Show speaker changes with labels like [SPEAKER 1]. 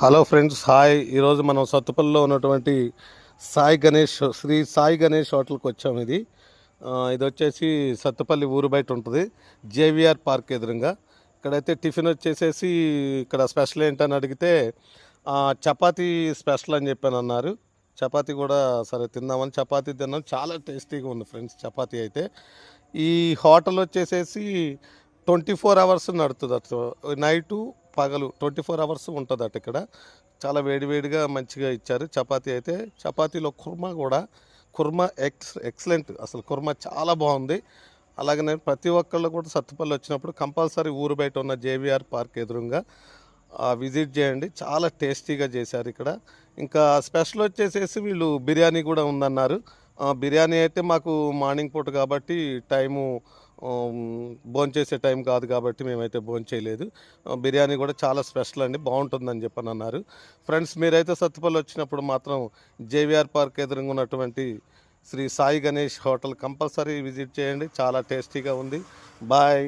[SPEAKER 1] Hello friends, hi. ఈరోజు మనం సత్తుపల్లిలో ఉన్నటువంటి శ్రీ సాయి గణేష్ హోటల్కి వచ్చాము. ఇది వచ్చేసి సత్తుపల్లి ఊరు బయట ఉంటుంది, జేవిఆర్ పార్క్ ఎదురుగా. ఇక్కడైతే టిఫిన్ వచ్చేసేసి ఇక్కడ స్పెషల్ ఏంటని అడిగితే చపాతీ స్పెషల్ అని చెప్పాను అన్నారు. చపాతీ కూడా సరే తిందామని చపాతీ తిన్నాం. చాలా టేస్టీగా ఉంది ఫ్రెండ్స్ చపాతీ అయితే. ఈ హోటల్ వచ్చేసేసి 24 అవర్స్ నడుతుంది అటు, నైటు పగలు 24 అవర్స్ ఉంటుందట ఇక్కడ. చాలా వేడివేడిగా మంచిగా ఇచ్చారు చపాతీ అయితే. చపాతీలో కుర్మా ఎక్సలెంట్, అసలు కుర్మా చాలా బాగుంది. అలాగనే ప్రతి ఒక్కళ్ళు కూడా సత్తుపల్లి వచ్చినప్పుడు కంపల్సరీ ఊరు బయట ఉన్న జేవిఆర్ పార్క్ ఎదురుగా విజిట్ చేయండి. చాలా టేస్టీగా చేశారు ఇక్కడ. ఇంకా స్పెషల్ వచ్చేసేసి వీళ్ళు బిర్యానీ కూడా ఉందన్నారు. బిర్యానీ అయితే మాకు మార్నింగ్ పూట కాబట్టి టైము భోంచేసే టైం కాదు కాబట్టి మేమైతే భోంచేయలేదు. బిర్యానీ కూడా చాలా స్పెషల్ అండి, బాగుంటుందని చెప్పని అన్నారు. ఫ్రెండ్స్, మీరైతే సత్తుపల్లి వచ్చినప్పుడు మాత్రం జేవిఆర్ పార్క్ ఎదురుగా ఉన్నటువంటి Shri Sai Ganesh hotel compulsory visit చేయండి. చాలా టేస్టీగా ఉంది. బాయ్.